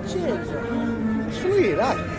C'entra. Su, dai.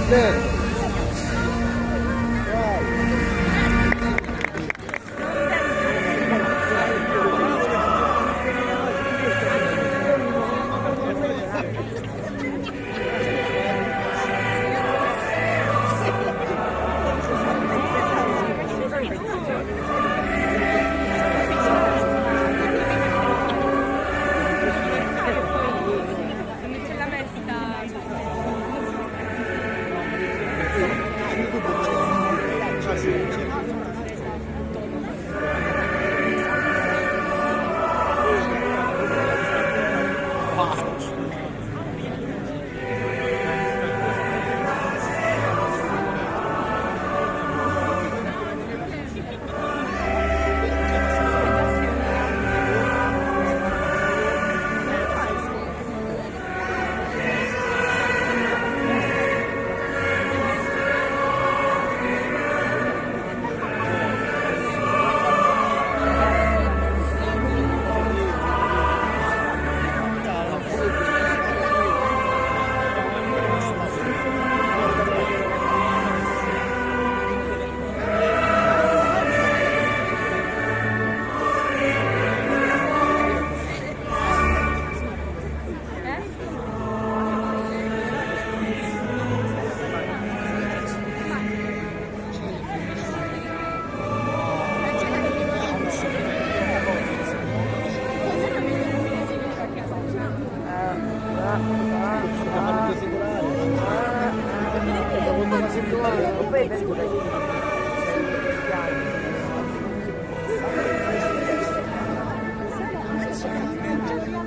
Bene.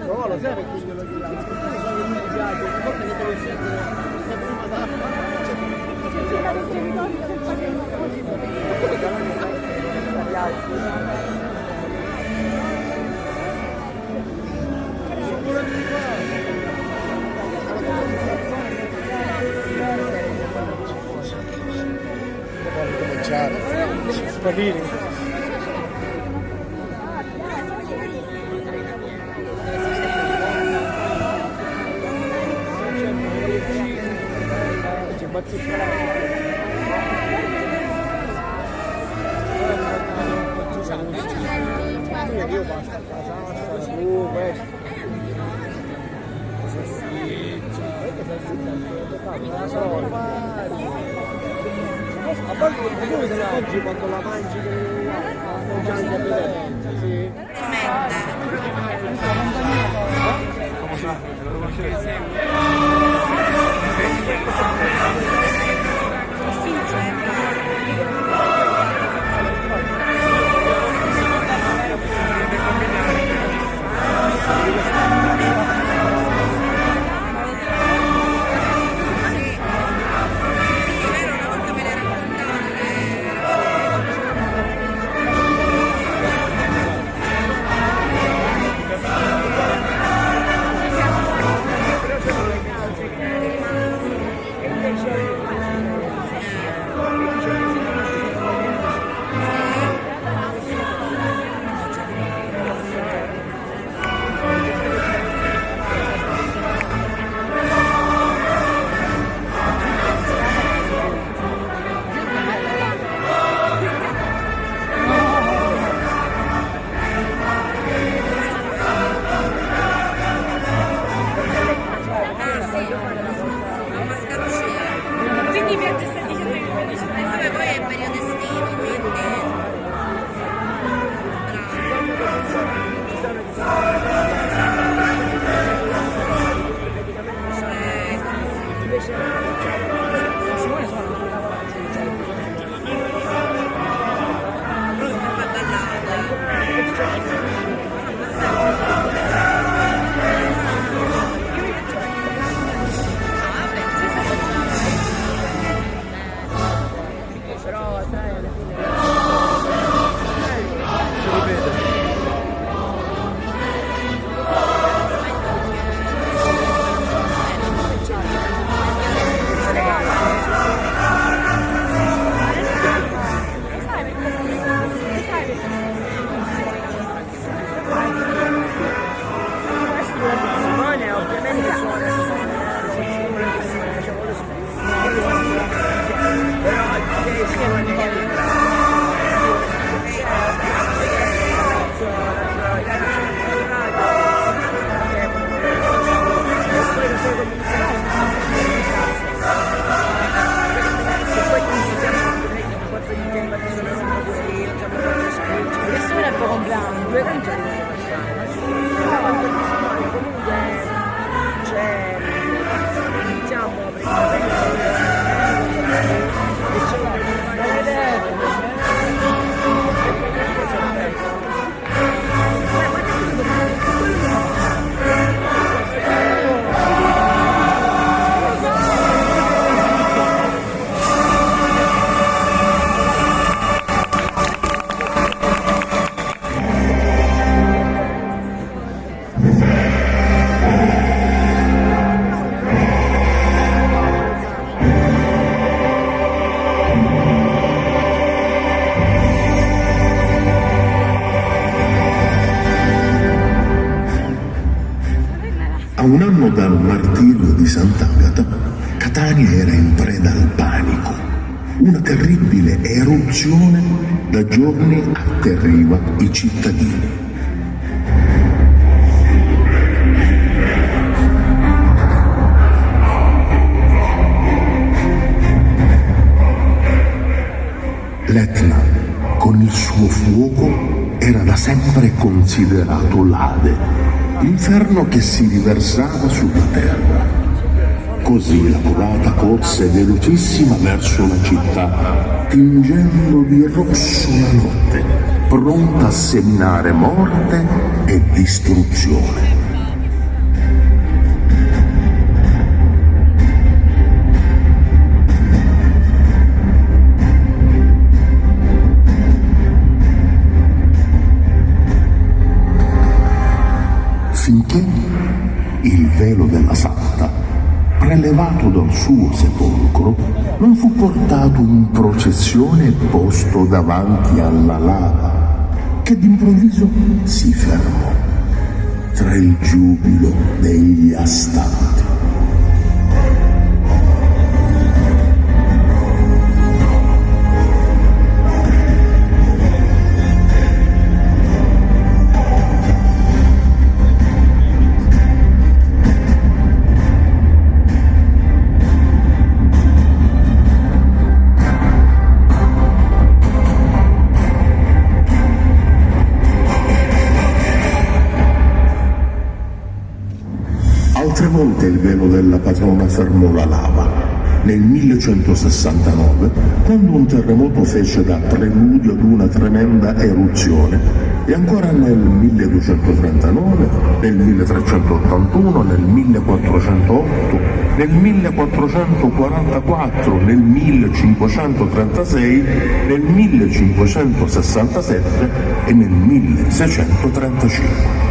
No, lo sai perché glielo chiediamo? Perché so che mi piace, forse che deve essere prima da io basta a casa, questo. A volte non si oggi quando la mangi non c'è anche violenza, sì. A un anno dal martirio di Sant'Agata, Catania era in preda al panico. Una terribile eruzione da giorni atterriva i cittadini. L'Etna, con il suo fuoco, era da sempre considerato l'Ade, l'inferno che si riversava sulla terra. Così la colata corse velocissima verso la città, tingendo di rosso la notte, pronta a seminare morte e distruzione. Finché il velo della santa, prelevato dal suo sepolcro, non fu portato in processione e posto davanti alla lava, che d'improvviso si fermò tra il giubilo degli astanti. Altre volte il velo della patrona fermò la lava. Nel 1169, quando un terremoto fece da preludio ad una tremenda eruzione, e ancora nel 1239, nel 1381, nel 1408, nel 1444, nel 1536, nel 1567 e nel 1635.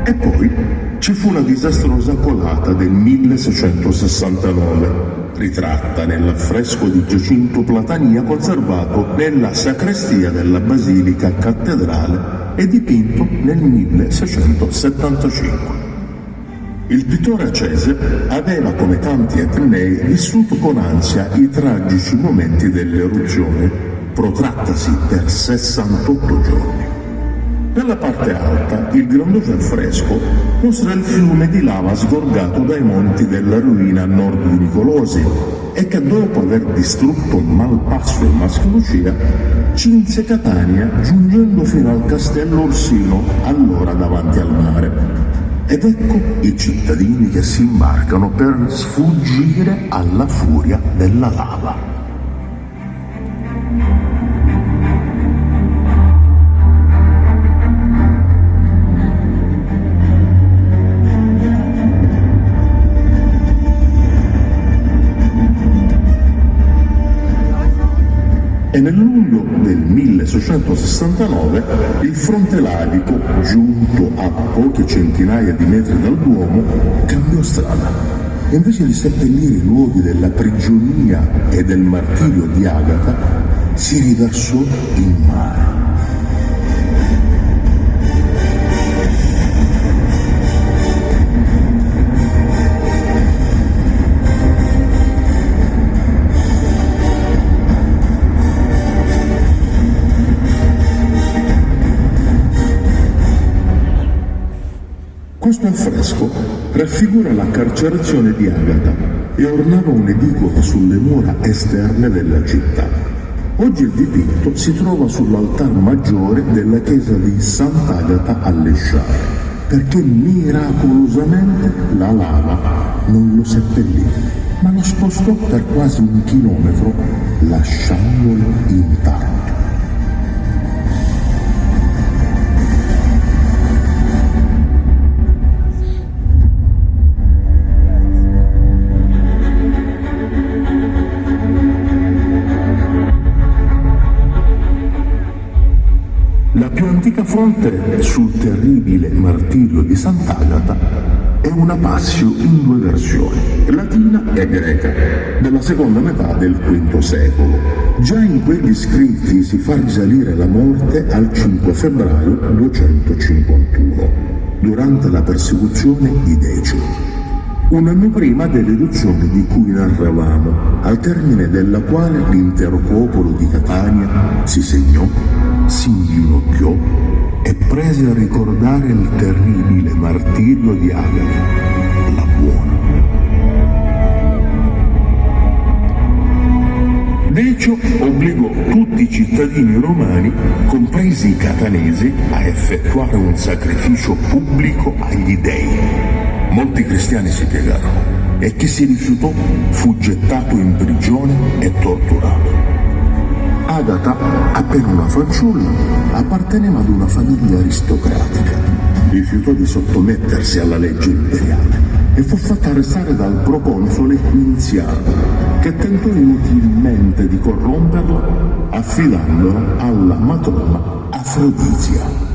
E poi ci fu la disastrosa colata del 1669, ritratta nell'affresco di Giacinto Platania conservato nella sacrestia della Basilica Cattedrale e dipinto nel 1675. Il pittore accese aveva, come tanti etnei, vissuto con ansia i tragici momenti dell'eruzione, protrattasi per 68 giorni. Nella parte alta, il grandoso affresco mostra il fiume di lava sgorgato dai monti della ruina a nord di Nicolosi e che, dopo aver distrutto Malpasso e Masclucia, cinse Catania giungendo fino al castello Orsino, allora davanti al mare. Ed ecco i cittadini che si imbarcano per sfuggire alla furia della lava. E nel luglio del 1669 il fronte lavico, giunto a poche centinaia di metri dal Duomo, cambiò strada. E invece di seppellire i luoghi della prigionia e del martirio di Agata, si riversò in mare. Questo affresco raffigura la carcerazione di Agata e ornava un'edicola sulle mura esterne della città. Oggi il dipinto si trova sull'altar maggiore della chiesa di Sant'Agata alle Sciare, perché miracolosamente la lava non lo seppellì, ma lo spostò per quasi 1 chilometro, lasciandolo intatto. La più antica fonte sul terribile martirio di Sant'Agata è una passio in due versioni, latina e greca, della seconda metà del V secolo. Già in quegli scritti si fa risalire la morte al 5 febbraio 251, durante la persecuzione di Decio. Un anno prima dell'eruzione di cui narravamo, al termine della quale l'intero popolo di Catania si segnò, si inginocchiò e prese a ricordare il terribile martirio di Agata, la buona. Decio obbligò tutti i cittadini romani, compresi i catanesi, a effettuare un sacrificio pubblico agli dei. Molti cristiani si piegarono e chi si rifiutò fu gettato in prigione e torturato. Agata, appena una fanciulla, apparteneva ad una famiglia aristocratica. Rifiutò di sottomettersi alla legge imperiale e fu fatta arrestare dal proconsole Quinziano, che tentò inutilmente di corromperla affidandola alla matrona Afrodisia.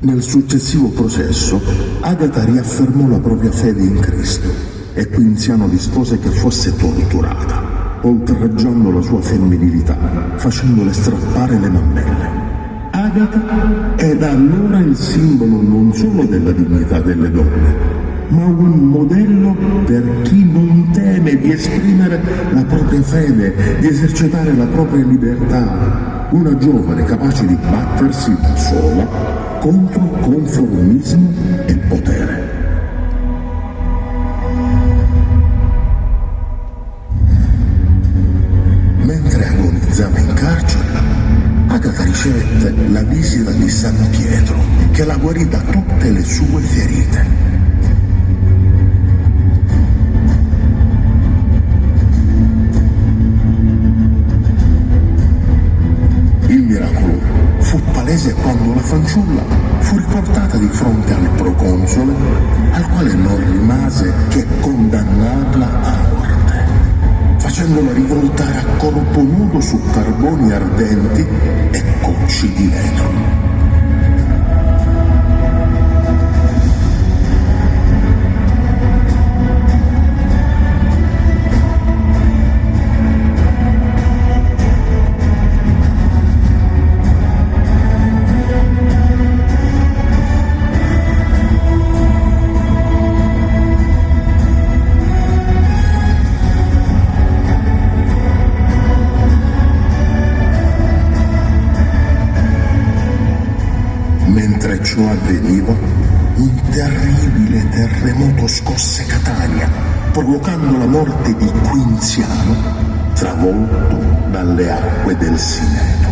Nel successivo processo, Agata riaffermò la propria fede in Cristo e Quinziano dispose che fosse torturata, oltraggiando la sua femminilità, facendole strappare le mammelle. Agata è da allora il simbolo non solo della dignità delle donne, ma un modello per chi non teme di esprimere la propria fede, di esercitare la propria libertà. Una giovane capace di battersi da sola contro conformismo e potere. Mentre agonizzava in carcere, Agata ricevette la visita di San Pietro, che la guarì da tutte le sue ferite. Il miracolo fu palese quando la fanciulla fu riportata di fronte al proconsole, al quale non rimase che condannarla a morte, facendola rivoltare a corpo nudo su carboni ardenti e cocci di vetro. Mentre ciò avveniva, un terribile terremoto scosse Catania, provocando la morte di Quinziano, travolto dalle acque del Sineto.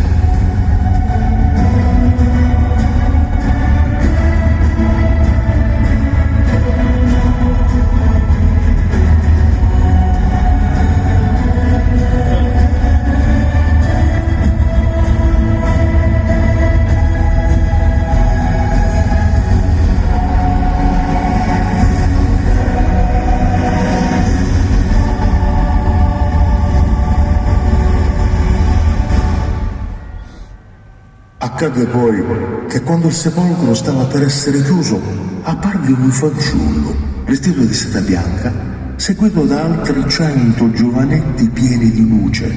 Accadde poi che quando il sepolcro stava per essere chiuso, apparve un fanciullo, vestito di seta bianca, seguito da altri 100 giovanetti pieni di luce,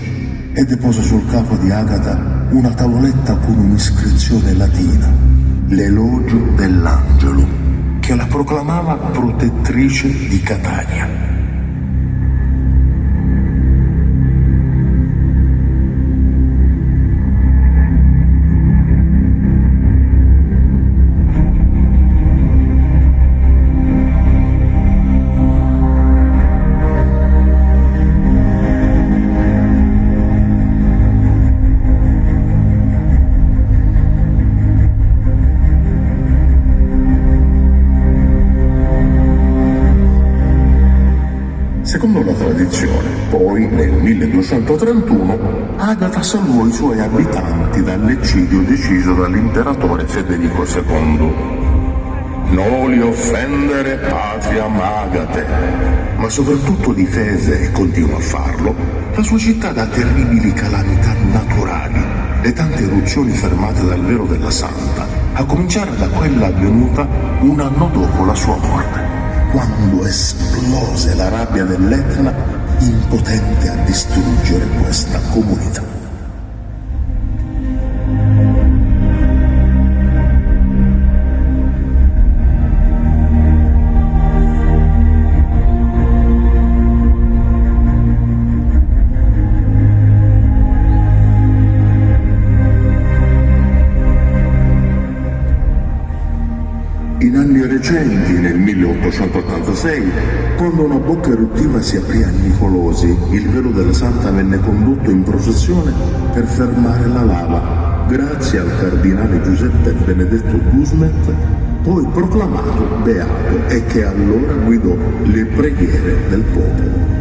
e depose sul capo di Agata una tavoletta con un'iscrizione latina, l'elogio dell'angelo, che la proclamava protettrice di Catania. Secondo la tradizione, poi nel 1231, Agata salvò i suoi abitanti dall'eccidio deciso dall'imperatore Federico II. Noli offendere patriam Agate, ma soprattutto difese, e continua a farlo, la sua città da terribili calamità naturali, le tante eruzioni fermate dal velo della Santa, a cominciare da quella avvenuta un anno dopo la sua morte. quando esplose la rabbia dell'Etna, impotente a distruggere questa comunità. In anni recenti, nel 1886, quando una bocca eruttiva si aprì a Nicolosi, il velo della Santa venne condotto in processione per fermare la lava, grazie al cardinale Giuseppe Benedetto Gusmet, poi proclamato beato e che allora guidò le preghiere del popolo.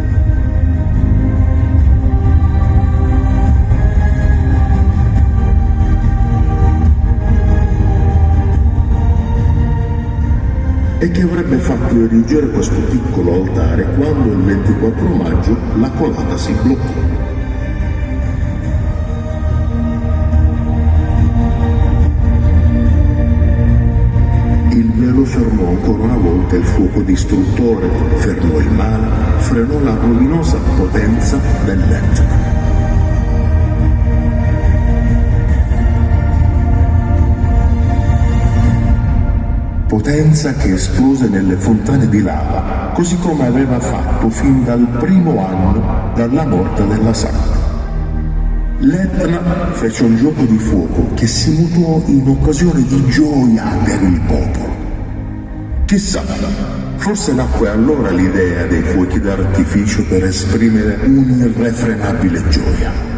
E che avrebbe fatto erigere questo piccolo altare quando il 24 maggio la colata si bloccò. Il velo fermò ancora una volta il fuoco distruttore, fermò il male, frenò la rovinosa potenza dell'Etna. Potenza che esplose nelle fontane di lava, così come aveva fatto fin dal primo anno dalla morte della Santa. L'Etna fece un gioco di fuoco che si mutò in occasione di gioia per il popolo. Chissà, forse nacque allora l'idea dei fuochi d'artificio per esprimere un'irrefrenabile gioia.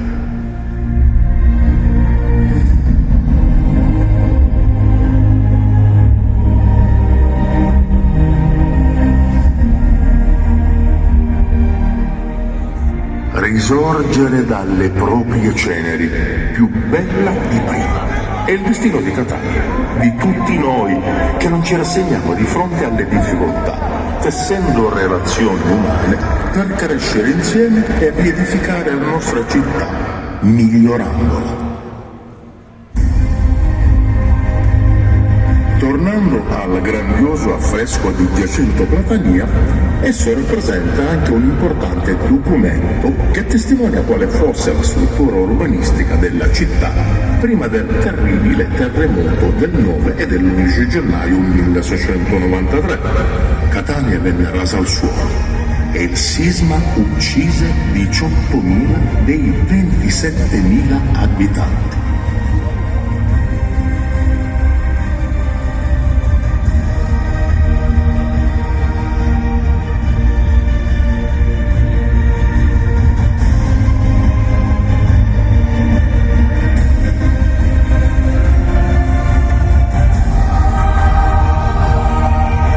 Risorgere dalle proprie ceneri, più bella di prima. È il destino di Catania, di tutti noi che non ci rassegniamo di fronte alle difficoltà, tessendo relazioni umane per crescere insieme e riedificare la nostra città, migliorandola. Tornando al grandioso affresco di Giacinto Platania, esso rappresenta anche un importante documento che testimonia quale fosse la struttura urbanistica della città prima del terribile terremoto del 9 e dell'11 gennaio 1693. Catania venne rasa al suolo e il sisma uccise 18.000 dei 27.000 abitanti.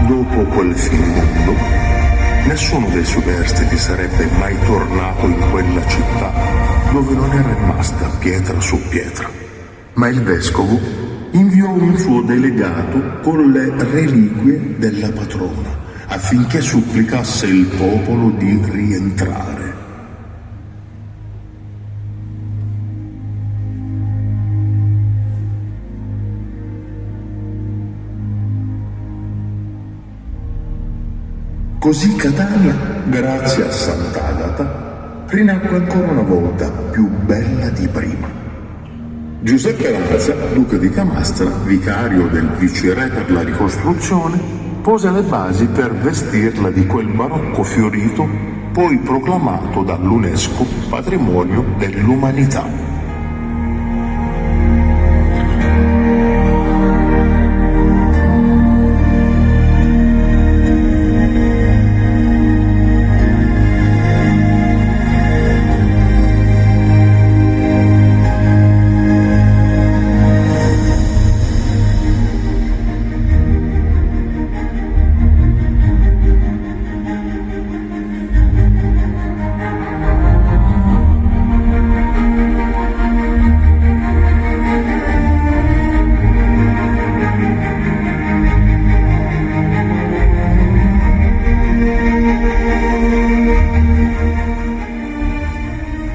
Dopo quel finimondo, nessuno dei superstiti sarebbe mai tornato in quella città dove non era rimasta pietra su pietra. Ma il vescovo inviò un suo delegato con le reliquie della patrona affinché supplicasse il popolo di rientrare. Così Catania, grazie a Sant'Agata, rinacque ancora una volta più bella di prima. Giuseppe Lanza, duca di Camastra, vicario del viceré per la ricostruzione, pose le basi per vestirla di quel barocco fiorito, poi proclamato dall'UNESCO patrimonio dell'umanità.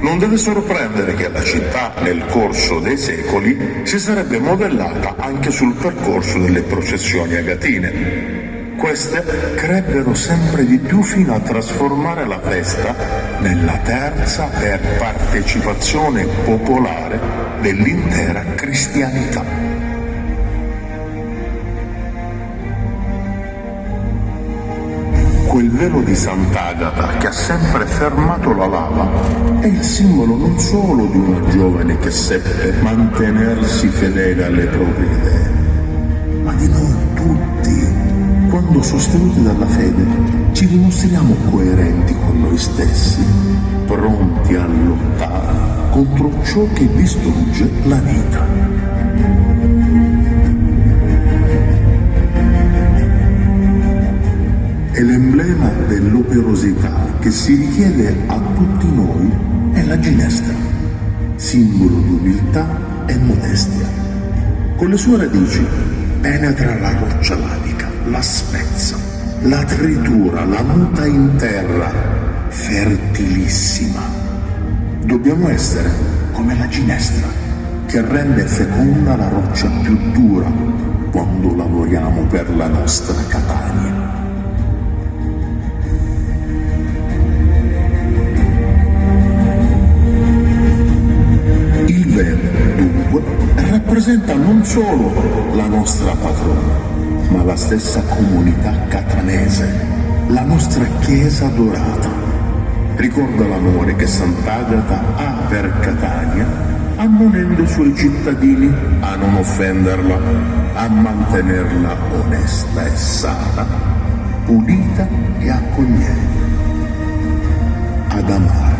Non deve sorprendere che la città, nel corso dei secoli, si sarebbe modellata anche sul percorso delle processioni agatine. Queste crebbero sempre di più fino a trasformare la festa nella terza per partecipazione popolare dell'intera cristianità. Quel velo di Sant'Agata che ha sempre fermato la lava è il simbolo non solo di una giovane che seppe mantenersi fedele alle proprie idee, ma di noi tutti. Quando sostenuti dalla fede ci dimostriamo coerenti con noi stessi, pronti a lottare contro ciò che distrugge la vita. E l'emblema dell'operosità che si richiede a tutti noi è la ginestra, simbolo di umiltà e modestia. Con le sue radici penetra la roccia lavica, la spezza, la tritura, la muta in terra, fertilissima. Dobbiamo essere come la ginestra, che rende feconda la roccia più dura quando lavoriamo per la nostra Catania. Il vero, dunque, rappresenta non solo la nostra patrona, ma la stessa comunità catanese, la nostra chiesa dorata. Ricorda l'amore che Sant'Agata ha per Catania, ammonendo i suoi cittadini a non offenderla, a mantenerla onesta e sana, pulita e accogliente, ad amarla.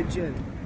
del genere.